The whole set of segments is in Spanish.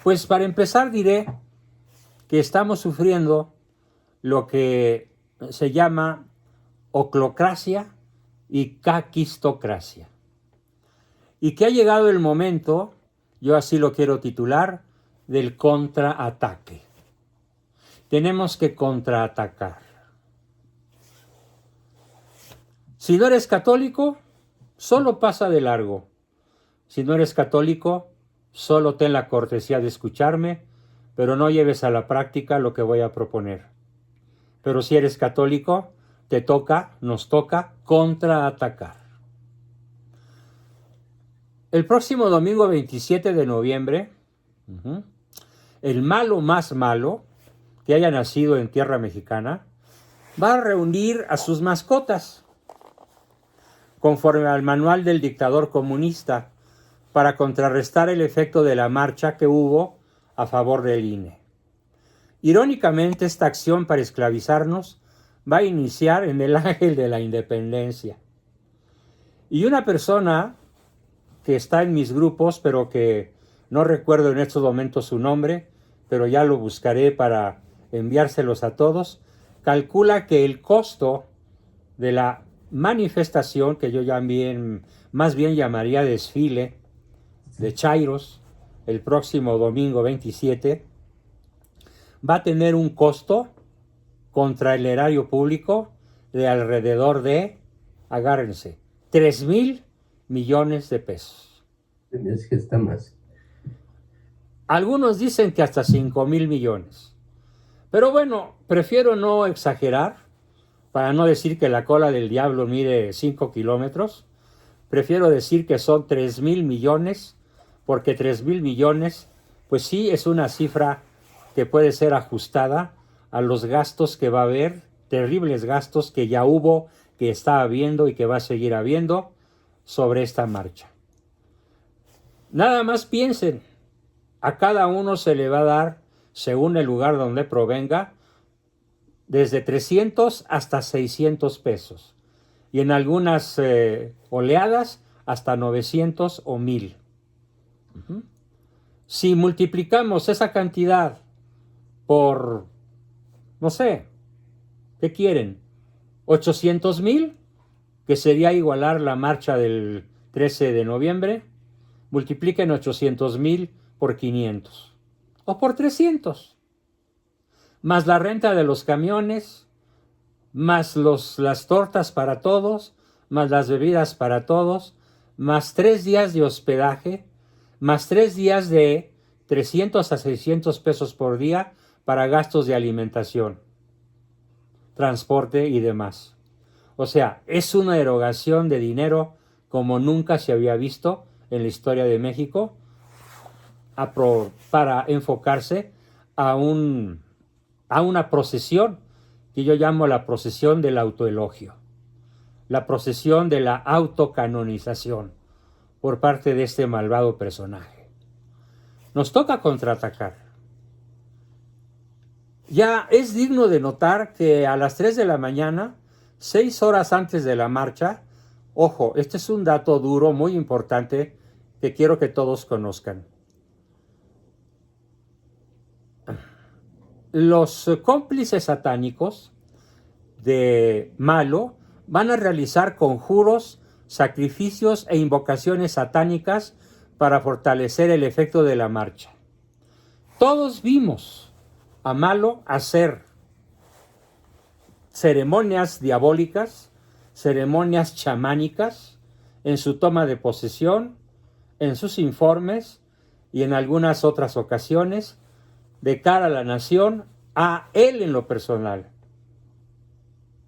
Pues para empezar diré que estamos sufriendo lo que se llama oclocracia y caquistocracia. Y que ha llegado el momento, yo así lo quiero titular, del contraataque. Tenemos que contraatacar. Si no eres católico, solo pasa de largo. Si no eres católico, solo ten la cortesía de escucharme, pero no lleves a la práctica lo que voy a proponer. Pero si eres católico, nos toca contraatacar. El próximo domingo 27 de noviembre, el malo más malo que haya nacido en tierra mexicana va a reunir a sus mascotas, conforme al manual del dictador comunista, para contrarrestar el efecto de la marcha que hubo a favor del INE. Irónicamente, esta acción para esclavizarnos va a iniciar en el Ángel de la Independencia. Y una persona que está en mis grupos, pero que no recuerdo en estos momentos su nombre, pero ya lo buscaré para enviárselos a todos, calcula que el costo de la manifestación, que yo más bien llamaría desfile, de chairos, el próximo domingo 27, va a tener un costo contra el erario público de alrededor de, agárrense, 3,000 millones de pesos. Es que está más. Algunos dicen que hasta 5,000 millones. Pero bueno, prefiero no exagerar, para no decir que la cola del diablo mide 5 kilómetros. Prefiero decir que son 3,000 millones, porque 3,000 millones, pues sí es una cifra que puede ser ajustada a los gastos que va a haber, terribles gastos que ya hubo, que está habiendo y que va a seguir habiendo sobre esta marcha. Nada más piensen, a cada uno se le va a dar, según el lugar donde provenga, desde 300 hasta 600 pesos. Y en algunas oleadas hasta 900 o 1,000. Si multiplicamos esa cantidad por, no sé, ¿qué quieren? 800,000, que sería igualar la marcha del 13 de noviembre, multipliquen 800,000 por 500 o por 300, más la renta de los camiones, más las tortas para todos, más las bebidas para todos, más 3 días de hospedaje, más 3 días de 300 a 600 pesos por día para gastos de alimentación, transporte y demás. O sea, es una erogación de dinero como nunca se había visto en la historia de México, para enfocarse a una procesión que yo llamo la procesión del autoelogio, la procesión de la autocanonización por parte de este malvado personaje. Nos toca contraatacar. Ya es digno de notar que a las 3 de la mañana, 6 horas antes de la marcha, ojo, este es un dato duro, muy importante, que quiero que todos conozcan. Los cómplices satánicos de Malo van a realizar conjuros, sacrificios e invocaciones satánicas para fortalecer el efecto de la marcha. Todos vimos a Malo hacer ceremonias diabólicas, ceremonias chamánicas en su toma de posesión, en sus informes y en algunas otras ocasiones de cara a la nación, a él en lo personal.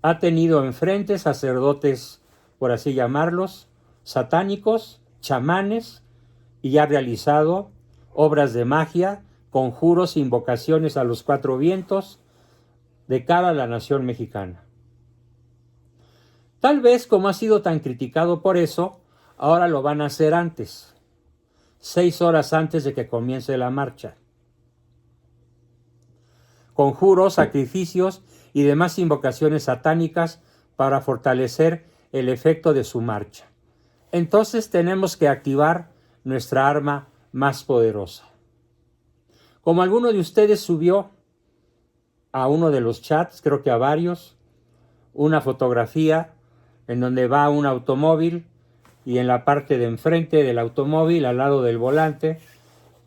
Ha tenido enfrente sacerdotes, por así llamarlos, satánicos, chamanes, y ha realizado obras de magia, conjuros e invocaciones a los 4 vientos de cara a la nación mexicana. Tal vez, como ha sido tan criticado por eso, ahora lo van a hacer antes, 6 horas antes de que comience la marcha. Conjuros, sacrificios y demás invocaciones satánicas para fortalecer el efecto de su marcha. Entonces tenemos que activar nuestra arma más poderosa. Como alguno de ustedes subió a uno de los chats, creo que a varios, una fotografía en donde va un automóvil y en la parte de enfrente del automóvil, al lado del volante,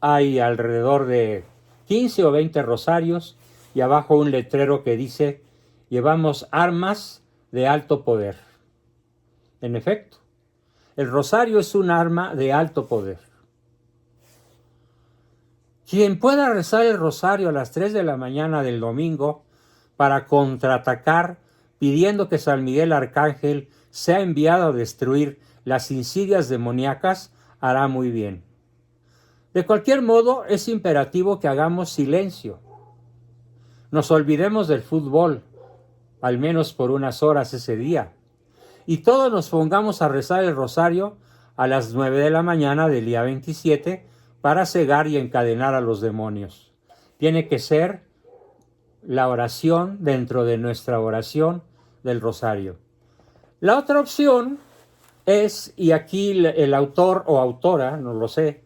hay alrededor de 15 o 20 rosarios y abajo un letrero que dice: llevamos armas de alto poder. En efecto, el rosario es un arma de alto poder. Quien pueda rezar el rosario a las 3 de la mañana del domingo para contraatacar, pidiendo que San Miguel Arcángel sea enviado a destruir las insidias demoníacas, hará muy bien. De cualquier modo, es imperativo que hagamos silencio. Nos olvidemos del fútbol, al menos por unas horas ese día, y todos nos pongamos a rezar el rosario a las 9 de la mañana del día 27 para cegar y encadenar a los demonios. Tiene que ser la oración dentro de nuestra oración del rosario. La otra opción es, y aquí el autor o autora, no lo sé,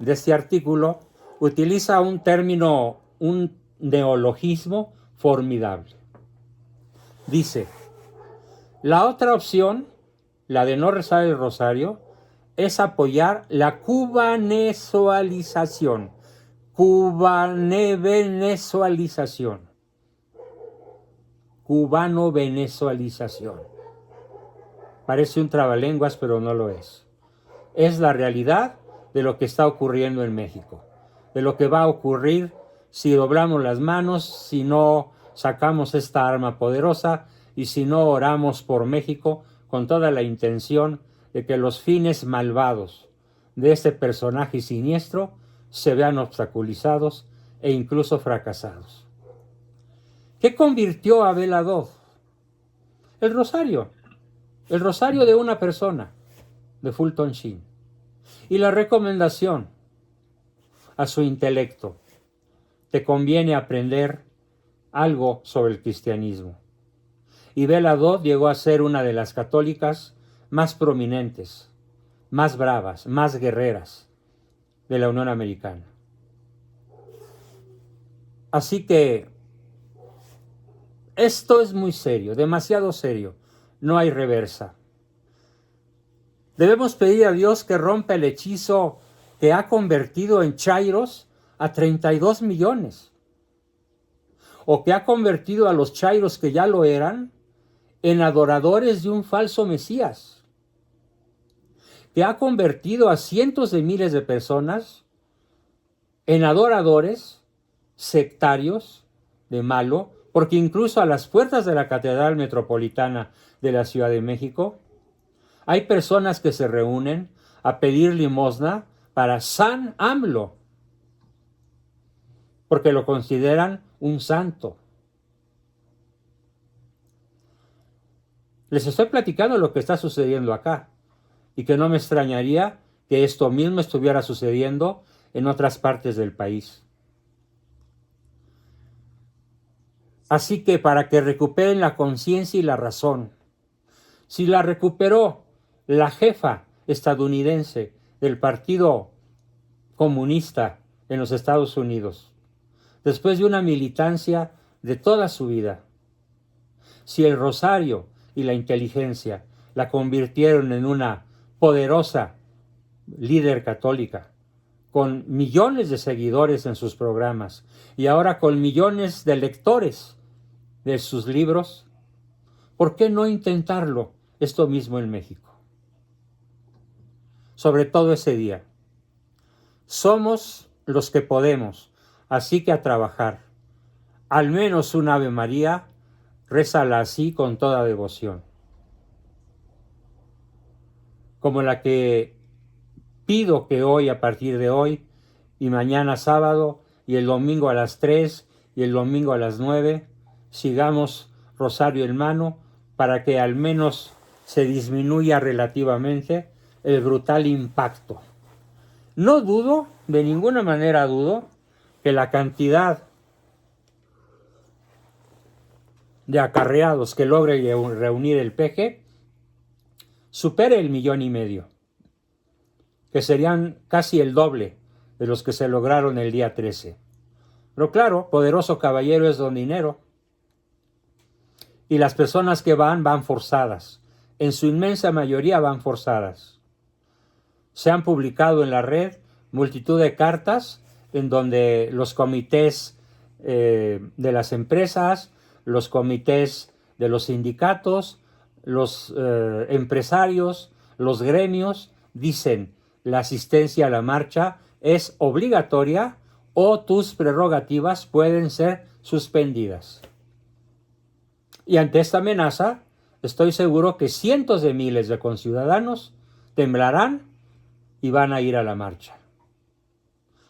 de este artículo, utiliza un término, un neologismo formidable. Dice: la otra opción, la de no rezar el rosario, es apoyar la cubanezualización. Cubano-venezualización. Parece un trabalenguas, pero no lo es. Es la realidad de lo que está ocurriendo en México, de lo que va a ocurrir si doblamos las manos, si no sacamos esta arma poderosa y si no oramos por México con toda la intención de que los fines malvados de este personaje siniestro se vean obstaculizados e incluso fracasados. ¿Qué convirtió a Bela Dodd? El rosario de una persona, de Fulton Sheen, y la recomendación a su intelecto: te conviene aprender algo sobre el cristianismo. Y Bela Dodd llegó a ser una de las católicas más prominentes, más bravas, más guerreras de la Unión Americana. Así que esto es muy serio, demasiado serio. No hay reversa. Debemos pedir a Dios que rompa el hechizo que ha convertido en chairos a 32 millones. O que ha convertido a los chairos que ya lo eran en adoradores de un falso Mesías. Que ha convertido a cientos de miles de personas en adoradores sectarios de malo, porque incluso a las puertas de la Catedral Metropolitana de la Ciudad de México hay personas que se reúnen a pedir limosna para San AMLO, porque lo consideran un santo. Les estoy platicando lo que está sucediendo acá, y que no me extrañaría que esto mismo estuviera sucediendo en otras partes del país. Así que para que recuperen la conciencia y la razón, si la recuperó la jefa estadounidense del Partido Comunista en los Estados Unidos, después de una militancia de toda su vida, si el rosario y la inteligencia la convirtieron en una poderosa líder católica, con millones de seguidores en sus programas y ahora con millones de lectores de sus libros, ¿por qué no intentarlo esto mismo en México? Sobre todo ese día. Somos los que podemos, así que a trabajar. Al menos un Ave María, rézala así con toda devoción. Como la que pido que hoy, a partir de hoy, y mañana sábado, y el domingo a las 3, y el domingo a las 9, sigamos rosario en mano, para que al menos se disminuya relativamente el brutal impacto. No dudo, de ninguna manera dudo, que la cantidad de acarreados que logre reunir el PG supere el 1,5 millones, que serían casi el doble de los que se lograron el día 13. Pero claro, poderoso caballero es don dinero. Y las personas que van forzadas. En su inmensa mayoría van forzadas. Se han publicado en la red multitud de cartas en donde los comités de las empresas, los comités de los sindicatos, los empresarios, los gremios, dicen la asistencia a la marcha es obligatoria o tus prerrogativas pueden ser suspendidas. Y ante esta amenaza, estoy seguro que cientos de miles de conciudadanos temblarán y van a ir a la marcha.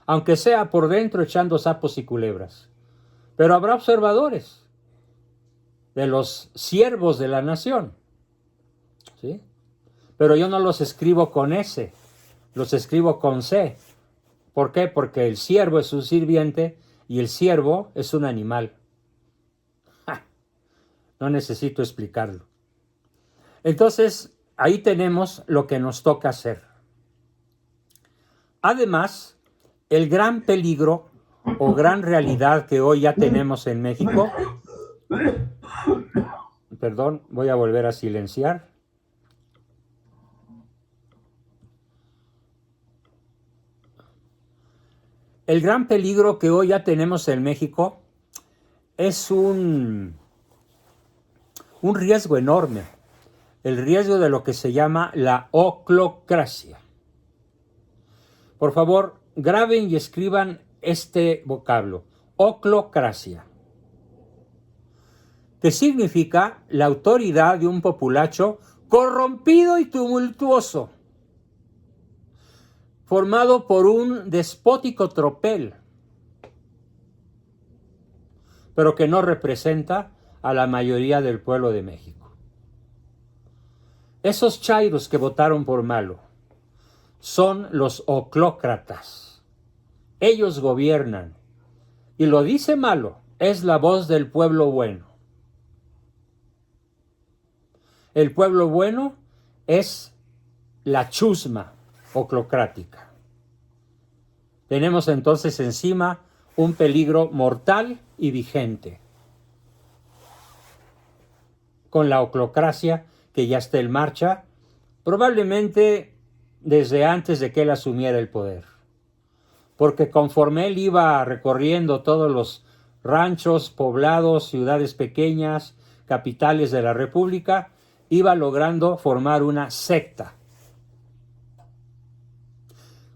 Aunque sea por dentro echando sapos y culebras. Pero habrá observadores de los siervos de la nación. ¿Sí? Pero yo no los escribo con S, los escribo con C. ¿Por qué? Porque el siervo es un sirviente y el siervo es un animal. ¡Ja! No necesito explicarlo. Entonces, ahí tenemos lo que nos toca hacer. Además, el gran peligro o gran realidad que hoy ya tenemos en México, perdón, voy a volver a silenciar. El gran peligro que hoy ya tenemos en México es un riesgo enorme, el riesgo de lo que se llama la oclocracia. Por favor, graben y escriban este vocablo, oclocracia, que significa la autoridad de un populacho corrompido y tumultuoso, formado por un despótico tropel, pero que no representa a la mayoría del pueblo de México. Esos chairos que votaron por Malo son los oclócratas. Ellos gobiernan. Y lo dice Malo, es la voz del pueblo bueno. El pueblo bueno es la chusma oclocrática. Tenemos entonces encima un peligro mortal y vigente con la oclocracia que ya está en marcha, probablemente desde antes de que él asumiera el poder. Porque conforme él iba recorriendo todos los ranchos, poblados, ciudades pequeñas, capitales de la República, iba logrando formar una secta.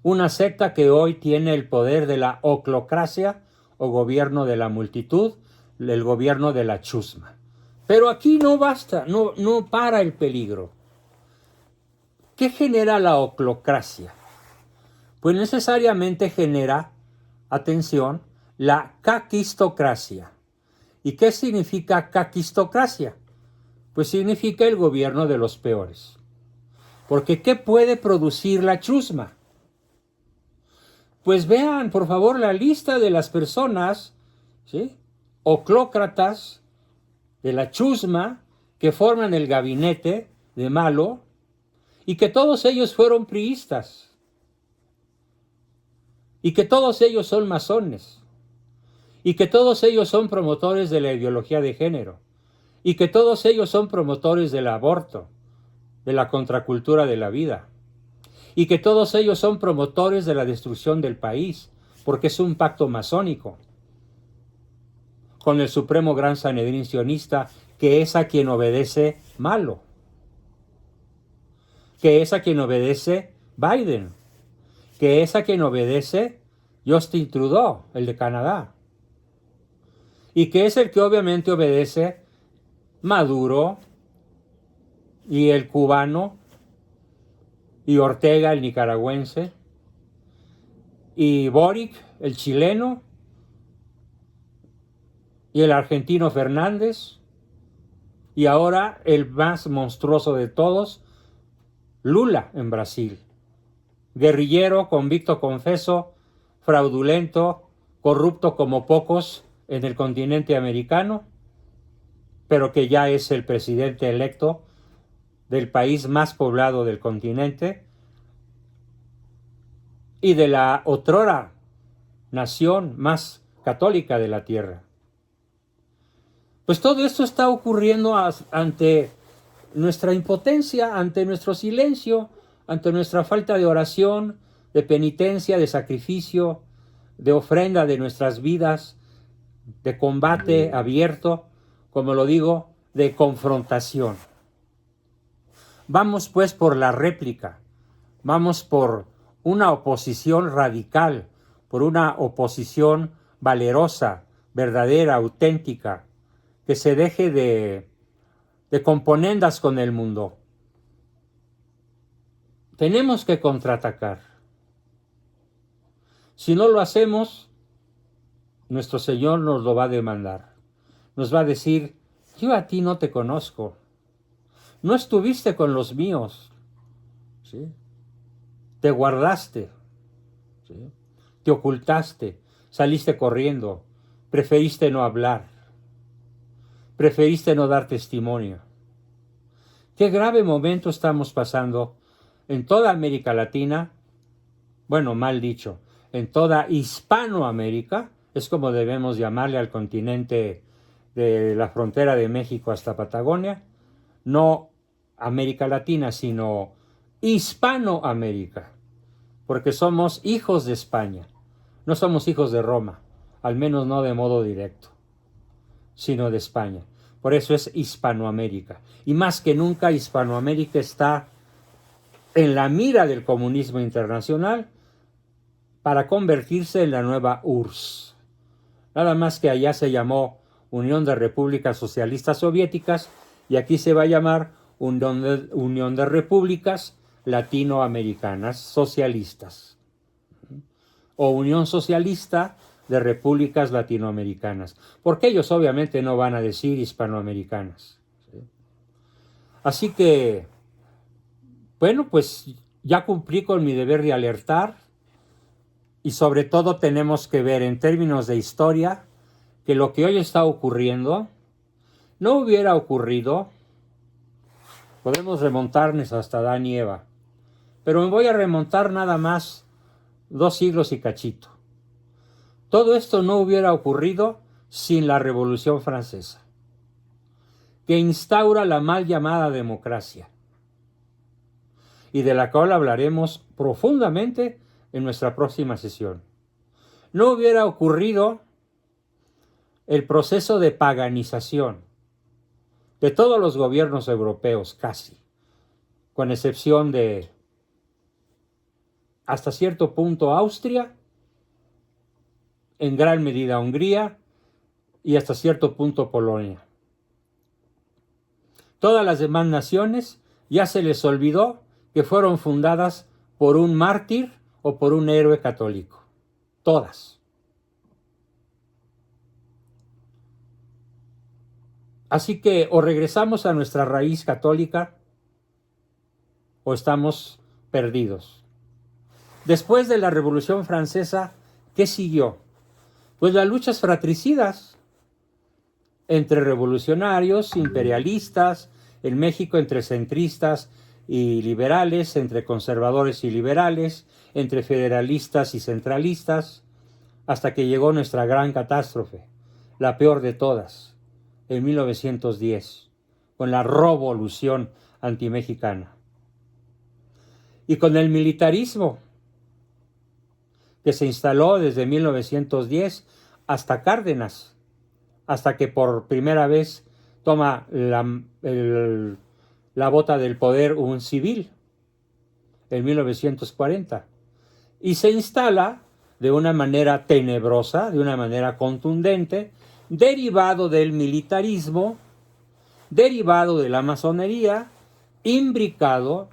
Una secta que hoy tiene el poder de la oclocracia o gobierno de la multitud, el gobierno de la chusma. Pero aquí no basta, no para el peligro. ¿Qué genera la oclocracia? Pues necesariamente genera, atención, la caquistocracia. ¿Y qué significa caquistocracia? Pues significa el gobierno de los peores. Porque ¿qué puede producir la chusma? Pues vean, por favor, la lista de las personas, ¿sí?, oclócratas de la chusma que forman el gabinete de Malo y que todos ellos fueron priistas y que todos ellos son masones y que todos ellos son promotores de la ideología de género y que todos ellos son promotores del aborto, de la contracultura de la vida y que todos ellos son promotores de la destrucción del país porque es un pacto masónico con el Supremo Gran Sanedrín sionista, que es a quien obedece Malo, que es a quien obedece Biden, que es a quien obedece Justin Trudeau, el de Canadá, y que es el que obviamente obedece Maduro y el cubano y Ortega, el nicaragüense, y Boric, el chileno, y el argentino Fernández, y ahora el más monstruoso de todos, Lula en Brasil. Guerrillero, convicto, confeso, fraudulento, corrupto como pocos en el continente americano, pero que ya es el presidente electo del país más poblado del continente y de la otrora nación más católica de la tierra. Pues todo esto está ocurriendo ante nuestra impotencia, ante nuestro silencio, ante nuestra falta de oración, de penitencia, de sacrificio, de ofrenda de nuestras vidas, de combate abierto, como lo digo, de confrontación. Vamos pues por la réplica, vamos por una oposición radical, por una oposición valerosa, verdadera, auténtica, que se deje de componendas con el mundo. Tenemos que contraatacar. Si no lo hacemos, nuestro Señor nos lo va a demandar. Nos va a decir, yo a ti no te conozco. No estuviste con los míos. ¿Sí? Te guardaste. ¿Sí? Te ocultaste. Saliste corriendo. Preferiste no hablar. Preferiste no dar testimonio. Qué grave momento estamos pasando en toda América Latina, bueno, mal dicho, en toda Hispanoamérica, es como debemos llamarle al continente de la frontera de México hasta Patagonia, no América Latina, sino Hispanoamérica, porque somos hijos de España, no somos hijos de Roma, al menos no de modo directo, sino de España. Por eso es Hispanoamérica. Y más que nunca Hispanoamérica está en la mira del comunismo internacional para convertirse en la nueva URSS. Nada más que allá se llamó Unión de Repúblicas Socialistas Soviéticas y aquí se va a llamar Unión de Repúblicas Latinoamericanas Socialistas o Unión Socialista de Repúblicas Latinoamericanas, porque ellos obviamente no van a decir hispanoamericanas. ¿Sí? Así que, bueno, pues ya cumplí con mi deber de alertar y sobre todo tenemos que ver en términos de historia que lo que hoy está ocurriendo no hubiera ocurrido. Podemos remontarnos hasta Adán y Eva, pero me voy a remontar nada más 2 siglos y cachito. Todo esto no hubiera ocurrido sin la Revolución Francesa, que instaura la mal llamada democracia, y de la cual hablaremos profundamente en nuestra próxima sesión. No hubiera ocurrido el proceso de paganización de todos los gobiernos europeos, casi, con excepción de, hasta cierto punto, Austria, en gran medida Hungría y hasta cierto punto Polonia. Todas las demás naciones ya se les olvidó que fueron fundadas por un mártir o por un héroe católico. Todas. Así que o regresamos a nuestra raíz católica o estamos perdidos. Después de la Revolución Francesa, ¿qué siguió? Pues las luchas fratricidas entre revolucionarios, imperialistas, en México entre centristas y liberales, entre conservadores y liberales, entre federalistas y centralistas, hasta que llegó nuestra gran catástrofe, la peor de todas, en 1910, con la revolución antimexicana. Y con el militarismo, que se instaló desde 1910 hasta Cárdenas, hasta que por primera vez toma la bota del poder un civil, en 1940, y se instala de una manera tenebrosa, de una manera contundente, derivado del militarismo, derivado de la masonería, imbricado,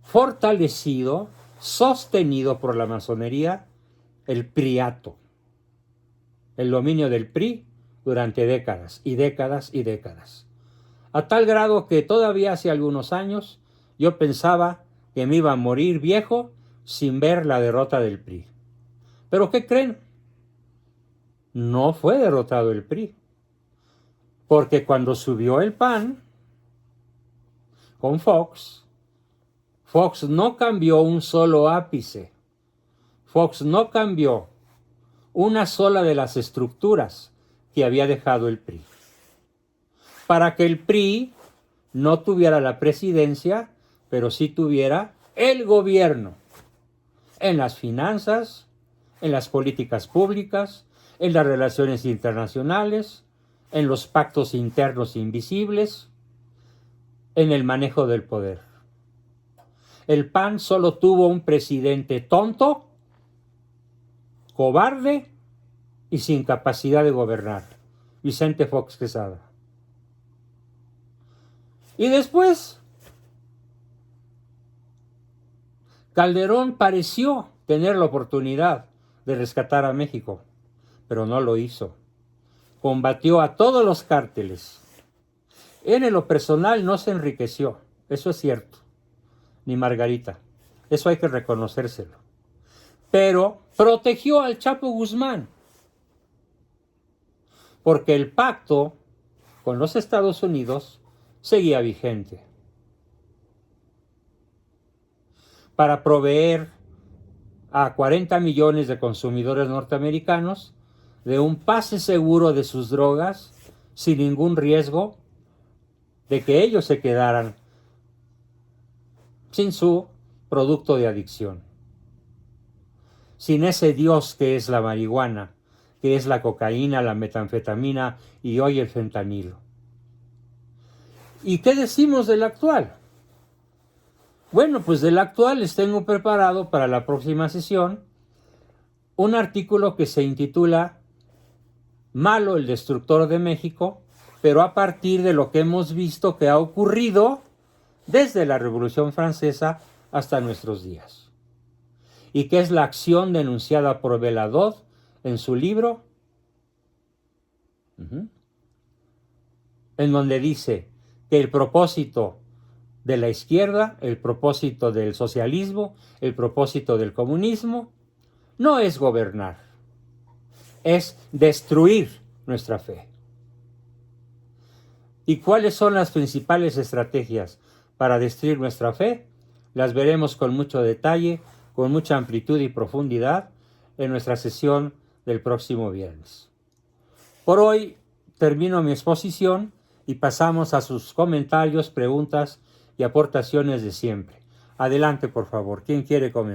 fortalecido, sostenido por la masonería, el priato, el dominio del PRI durante décadas y décadas y décadas. A tal grado que todavía hace algunos años yo pensaba que me iba a morir viejo sin ver la derrota del PRI. ¿Pero qué creen? No fue derrotado el PRI, porque cuando subió el PAN con Fox no cambió un solo ápice. Fox no cambió una sola de las estructuras que había dejado el PRI. Para que el PRI no tuviera la presidencia, pero sí tuviera el gobierno en las finanzas, en las políticas públicas, en las relaciones internacionales, en los pactos internos invisibles, en el manejo del poder. El PAN solo tuvo un presidente tonto, cobarde y sin capacidad de gobernar, Vicente Fox Quesada. Y después, Calderón pareció tener la oportunidad de rescatar a México, pero no lo hizo. Combatió a todos los cárteles. En lo personal no se enriqueció, eso es cierto, ni Margarita, eso hay que reconocérselo. Pero protegió al Chapo Guzmán, porque el pacto con los Estados Unidos seguía vigente. Para proveer a 40 millones de consumidores norteamericanos de un pase seguro de sus drogas sin ningún riesgo de que ellos se quedaran sin su producto de adicción, sin ese Dios que es la marihuana, que es la cocaína, la metanfetamina y hoy el fentanilo. ¿Y qué decimos del actual? Bueno, pues del actual les tengo preparado para la próxima sesión un artículo que se intitula Malo el destructor de México, pero a partir de lo que hemos visto que ha ocurrido desde la Revolución Francesa hasta nuestros días. Y que es la acción denunciada por Beladot en su libro, en donde dice que el propósito de la izquierda, el propósito del socialismo, el propósito del comunismo, no es gobernar, es destruir nuestra fe. ¿Y cuáles son las principales estrategias para destruir nuestra fe? Las veremos con mucho detalle, con mucha amplitud y profundidad en nuestra sesión del próximo viernes. Por hoy termino mi exposición y pasamos a sus comentarios, preguntas y aportaciones de siempre. Adelante, por favor. ¿Quién quiere comenzar?